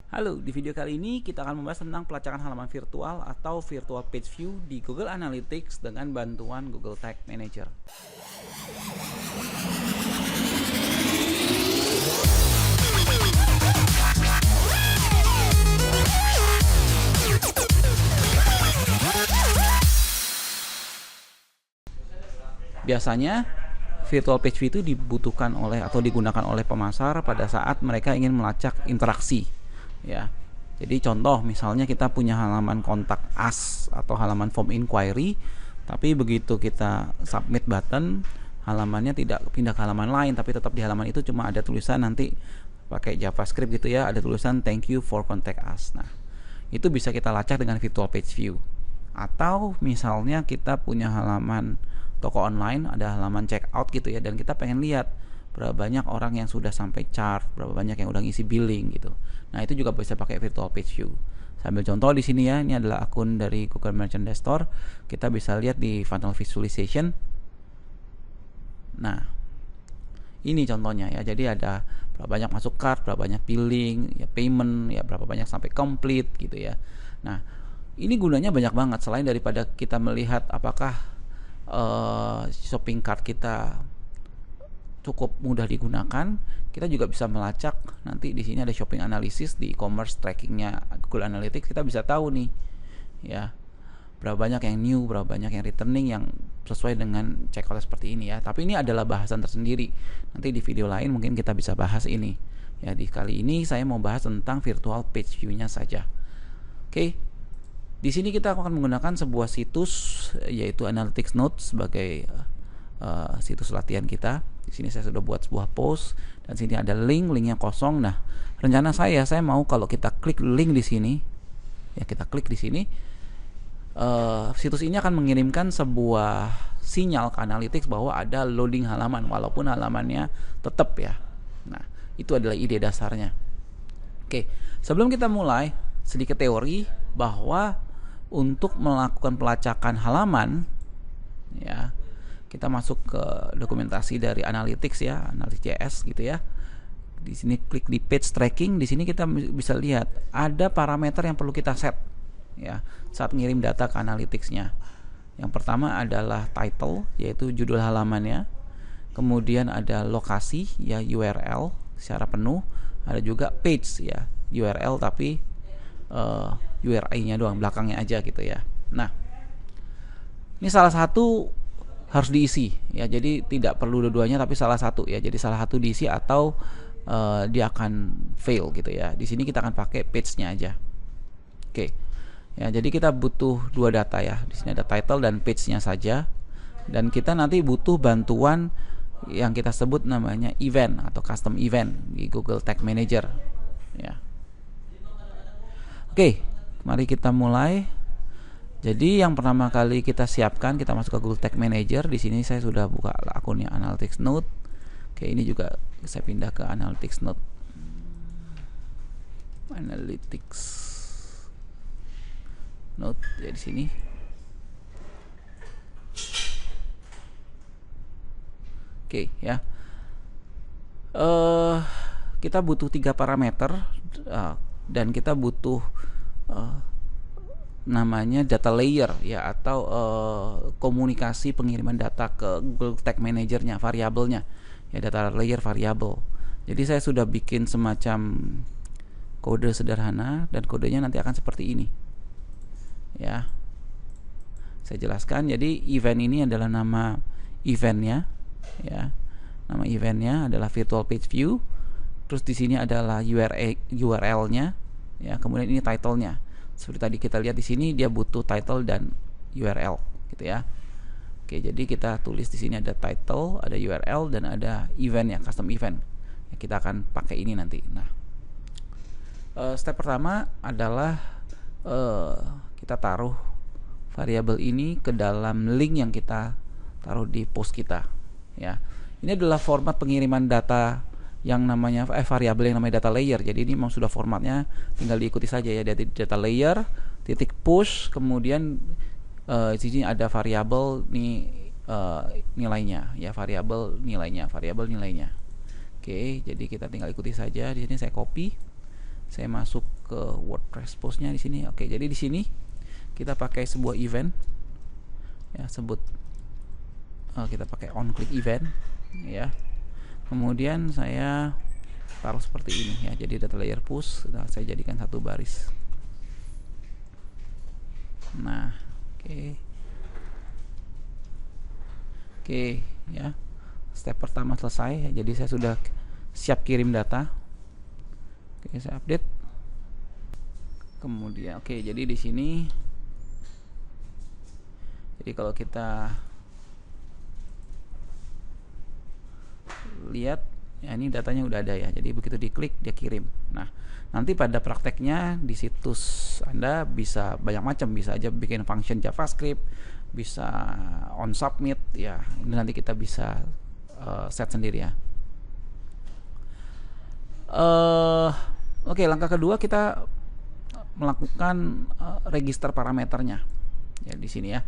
Halo, di video kali ini kita akan membahas tentang pelacakan halaman virtual atau virtual page view di Google Analytics dengan bantuan Google Tag Manager. Biasanya virtual page view itu dibutuhkan oleh atau digunakan oleh pemasar pada saat mereka ingin melacak interaksi, ya. Jadi contoh misalnya kita punya halaman kontak us atau halaman form inquiry, tapi begitu kita submit button, halamannya tidak pindah ke halaman lain, tapi tetap di halaman itu cuma ada tulisan nanti pakai JavaScript gitu ya, ada tulisan thank you for contact us. Nah, itu bisa kita lacak dengan virtual page view. Atau misalnya kita punya halaman toko online, ada halaman checkout gitu ya, dan kita pengen lihat berapa banyak orang yang sudah sampai chart, berapa banyak yang udah ngisi billing gitu. Nah, itu juga bisa pakai virtual page view. Sambil contoh di sini ya, ini adalah akun dari Google Merchandise Store. Kita bisa lihat di funnel visualization. Nah, ini contohnya ya. Jadi ada berapa banyak masuk cart, berapa banyak billing, ya payment, ya berapa banyak sampai complete gitu ya. Nah, ini gunanya banyak banget. Selain daripada kita melihat apakah shopping cart kita cukup mudah digunakan, kita juga bisa melacak. Nanti di sini ada shopping analysis di e-commerce trackingnya Google Analytics. Kita bisa tahu nih, ya berapa banyak yang new, berapa banyak yang returning yang sesuai dengan checkout seperti ini ya. Tapi ini adalah bahasan tersendiri. Nanti di video lain mungkin kita bisa bahas ini. Ya, di kali ini saya mau bahas tentang virtual page view-nya saja. Oke. Di sini kita akan menggunakan sebuah situs yaitu Analytics Notes sebagai situs latihan kita. Di sini saya sudah buat sebuah post dan sini ada linknya kosong. Nah, rencana saya mau kalau kita klik link di sini, ya kita klik di sini, situs ini akan mengirimkan sebuah sinyal ke Analytics bahwa ada loading halaman walaupun halamannya tetap ya. Nah, itu adalah ide dasarnya. Oke, sebelum kita mulai, sedikit teori bahwa untuk melakukan pelacakan halaman, ya kita masuk ke dokumentasi dari Analytics ya, Analytics.js gitu ya. Di sini klik di page tracking, di sini kita bisa lihat ada parameter yang perlu kita set ya saat ngirim data ke Analytics-nya. Yang pertama adalah title, yaitu judul halamannya. Kemudian ada lokasi ya, URL secara penuh. Ada juga page ya, URL tapi URI-nya doang, belakangnya aja gitu ya. Nah, ini salah satu harus diisi ya, jadi tidak perlu dua-duanya tapi salah satu ya. Jadi salah satu diisi atau dia akan fail gitu ya. Di sini kita akan pakai page-nya aja. Oke. Ya, jadi kita butuh dua data ya. Di sini ada title dan page-nya saja. Dan kita nanti butuh bantuan yang kita sebut namanya event atau custom event di Google Tag Manager ya. Oke, mari kita mulai. Jadi yang pertama kali kita siapkan, kita masuk ke Google Tag Manager. Di sini saya sudah buka akunnya Analytics Note. Oke, ini juga saya pindah ke Analytics Note. Analytics Note ya di sini. Oke ya. Kita butuh 3 parameter dan kita butuh namanya data layer ya, atau komunikasi pengiriman data ke Google Tag Manager-nya, variabelnya ya, data layer variabel. Jadi saya sudah bikin semacam kode sederhana dan kodenya nanti akan seperti ini ya. Saya jelaskan. Jadi event ini adalah nama eventnya ya. Nama eventnya adalah virtual page view. Terus di sini adalah URL-nya ya, kemudian ini title-nya. Seperti tadi kita lihat di sini dia butuh title dan URL gitu ya. Oke, jadi kita tulis di sini ada title, ada URL dan ada event ya, custom event. Ya, kita akan pakai ini nanti. Nah, step pertama adalah kita taruh variabel ini ke dalam link yang kita taruh di post kita ya. Ini adalah format pengiriman data yang namanya variabel yang namanya data layer. Jadi ini memang sudah formatnya, tinggal diikuti saja ya. Dari data layer titik push, kemudian di sini ada variabel nih nilainya ya, variabel nilainya. Oke, jadi kita tinggal ikuti saja. Di sini saya copy, saya masuk ke WordPress postnya di sini. Oke, jadi di sini kita pakai sebuah event ya, kita pakai on click event ya. Kemudian saya taruh seperti ini ya, jadi data layer push. Nah, saya jadikan satu baris. Nah, oke ya, step pertama selesai ya, jadi saya sudah siap kirim data. Oke, saya update. Kemudian jadi di sini, jadi kalau kita lihat ya, ini datanya udah ada ya, jadi begitu diklik dia kirim. Nah, nanti pada prakteknya di situs Anda bisa banyak macam, bisa aja bikin function JavaScript, bisa on submit ya, ini nanti kita bisa set sendiri ya. Oke, langkah kedua kita melakukan register parameternya ya di sini ya.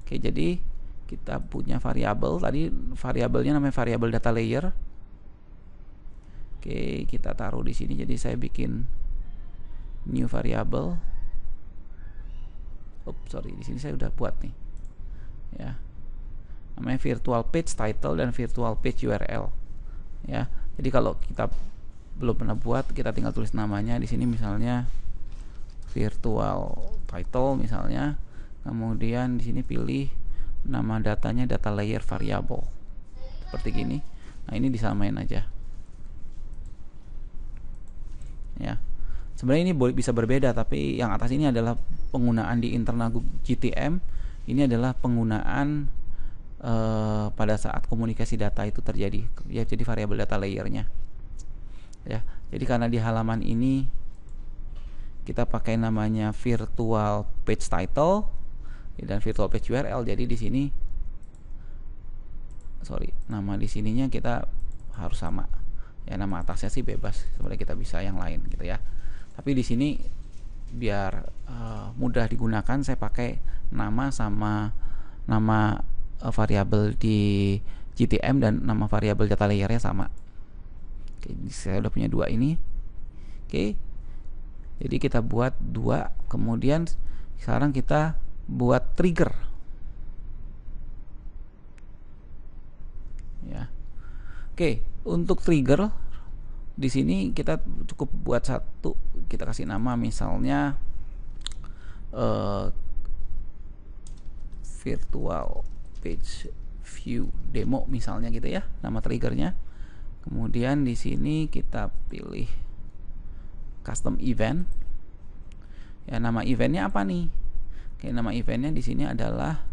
Oke, jadi kita punya variabel, tadi variabelnya namanya variabel data layer. Oke, kita taruh di sini. Jadi saya bikin new variable. Di sini saya udah buat nih. Ya. Namanya virtual page title dan virtual page URL. Ya. Jadi kalau kita belum pernah buat, kita tinggal tulis namanya di sini, misalnya virtual title misalnya. Kemudian di sini pilih nama datanya data layer variable. Seperti gini. Nah, ini disamain aja. Ya, sebenarnya ini bisa berbeda, tapi yang atas ini adalah penggunaan di internal GTM. Ini adalah penggunaan pada saat komunikasi data itu terjadi ya, jadi variabel data layernya ya. Jadi karena di halaman ini kita pakai namanya virtual page title dan virtual page URL, jadi di sini nama di sininya kita harus sama ya, nama atasnya sih bebas, sebenarnya kita bisa yang lain gitu ya. Tapi di sini biar mudah digunakan, saya pakai nama sama nama variabel di GTM dan nama variabel data layernya sama. Oke, saya udah punya dua ini. Oke, jadi kita buat dua. Kemudian sekarang kita buat trigger ya. Oke, untuk trigger di sini kita cukup buat satu, kita kasih nama misalnya virtual page view demo misalnya gitu ya, nama triggernya. Kemudian di sini kita pilih custom event ya, nama eventnya apa nih? Oke, nama eventnya di sini adalah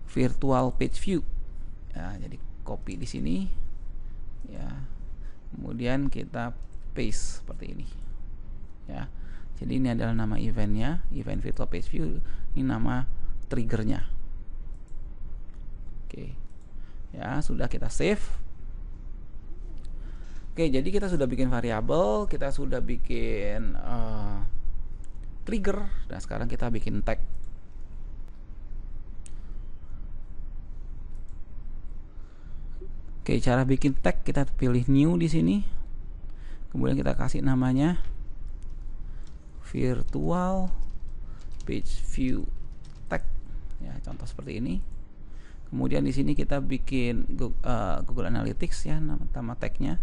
virtual page view ya, jadi copy di sini ya, kemudian kita paste seperti ini ya. Jadi ini adalah nama eventnya, event virtual page view, ini nama triggernya. Oke ya, sudah, kita save. Oke, jadi kita sudah bikin variabel, kita sudah bikin trigger, dan sekarang kita bikin tag. Oke, cara bikin tag, kita pilih new di sini. Kemudian kita kasih namanya virtual page view tag ya, contoh seperti ini. Kemudian di sini kita bikin Google Analytics ya, nama tagnya.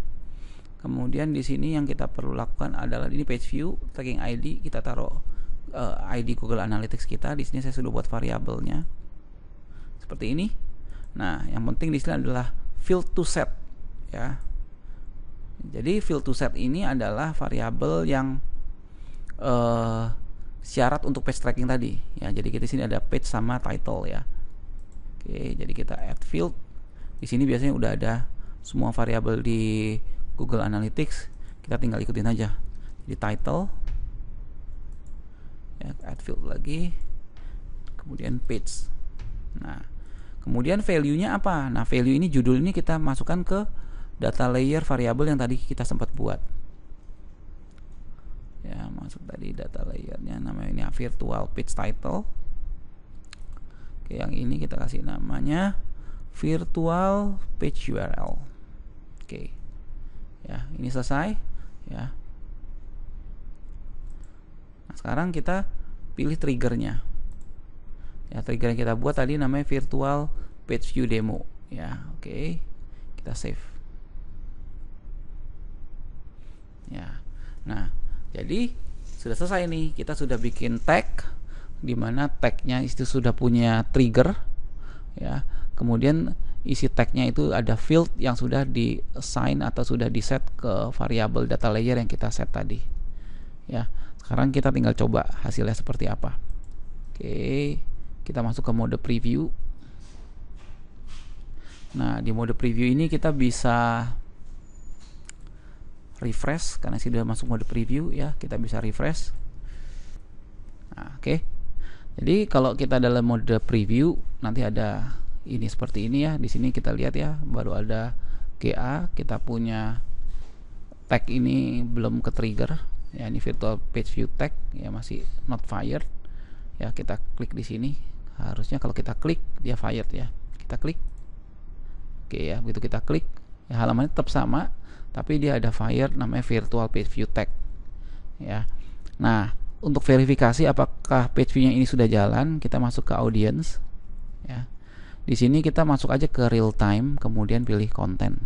Kemudian di sini yang kita perlu lakukan adalah ini page view tagging ID, kita taruh ID Google Analytics kita. Di sini saya sudah buat variabelnya seperti ini. Nah, yang penting di sini adalah field to set ya. Jadi field to set ini adalah variabel yang syarat untuk page tracking tadi ya. Jadi kita di sini ada page sama title ya. Oke, jadi kita add field. Di sini biasanya udah ada semua variabel di Google Analytics, kita tinggal ikutin aja. Di title ya, add field lagi, kemudian page. Nah, kemudian value-nya apa? Nah, value ini, judul ini kita masukkan ke data layer variabel yang tadi kita sempat buat ya, masuk tadi data layernya, namanya ini virtual page title. Oke, yang ini kita kasih namanya virtual page URL. Oke ya, ini selesai ya. sekarang kita pilih triggernya. Ya, trigger yang kita buat tadi namanya virtual page view demo. Ya, oke. Kita save. Ya. Nah, jadi sudah selesai nih. Kita sudah bikin tag, dimana tagnya itu sudah punya trigger. Ya. Kemudian isi tagnya itu ada field yang sudah di assign atau sudah di set ke variabel data layer yang kita set tadi. Ya. Sekarang kita tinggal coba hasilnya seperti apa. Oke, kita masuk ke mode preview. Nah, di mode preview ini kita bisa refresh karena sudah masuk mode preview ya, kita bisa refresh. Nah, oke. Jadi kalau kita dalam mode preview nanti ada ini seperti ini ya. Di sini kita lihat ya, baru ada GA, kita punya tag ini belum ke trigger. Ya, ini virtual page view tag ya, masih not fired. Ya, kita klik di sini. Harusnya kalau kita klik dia fired ya. Kita klik. Oke ya, begitu kita klik ya, halamannya tetap sama, tapi dia ada fired namanya virtual page view tag. Ya. Nah, untuk verifikasi apakah page view-nya ini sudah jalan, kita masuk ke audience ya. Di sini kita masuk aja ke real time, kemudian pilih content.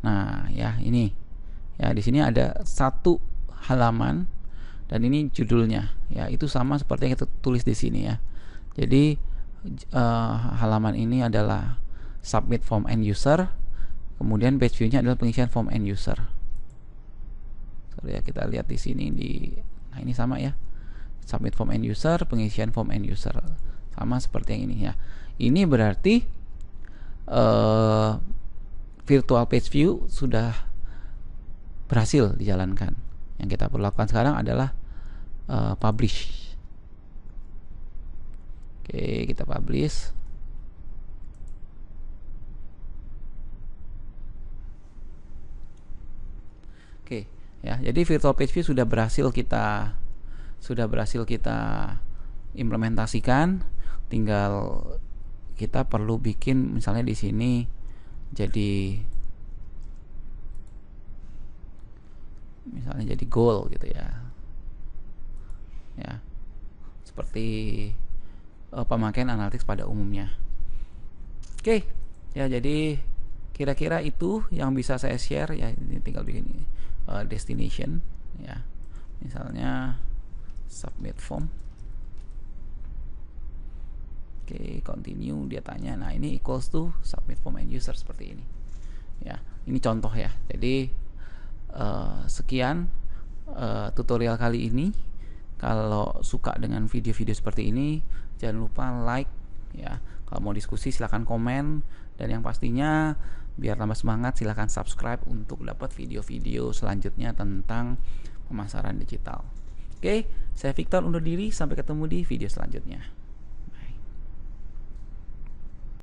Nah, ya ini. Ya, di sini ada satu halaman dan ini judulnya. Ya, itu sama seperti yang kita tulis di sini ya. Jadi halaman ini adalah submit form end user, kemudian page view-nya adalah pengisian form end user. Sorry ya, kita lihat di sini nah ini sama ya. Submit form end user, pengisian form end user. Sama seperti yang ini ya. Ini berarti virtual page view sudah berhasil dijalankan. Yang kita perlu lakukan sekarang adalah publish. Oke, kita publish. Oke, ya. Jadi virtual page view sudah berhasil kita implementasikan. Tinggal kita perlu bikin misalnya di sini jadi misalnya jadi goal gitu ya. Ya. Seperti pemakaian analytics pada umumnya. Oke, ya jadi kira-kira itu yang bisa saya share ya. Ini tinggal bikin destination ya. Misalnya submit form. Oke, continue, dia tanya. Nah, ini equals to submit form end user seperti ini. Ya, ini contoh ya. Jadi sekian tutorial kali ini. Kalau suka dengan video-video seperti ini, jangan lupa like ya. Kalau mau diskusi silahkan komen, dan yang pastinya biar tambah semangat silahkan subscribe untuk dapat video-video selanjutnya tentang pemasaran digital. Oke, saya Victor undur diri, sampai ketemu di video selanjutnya.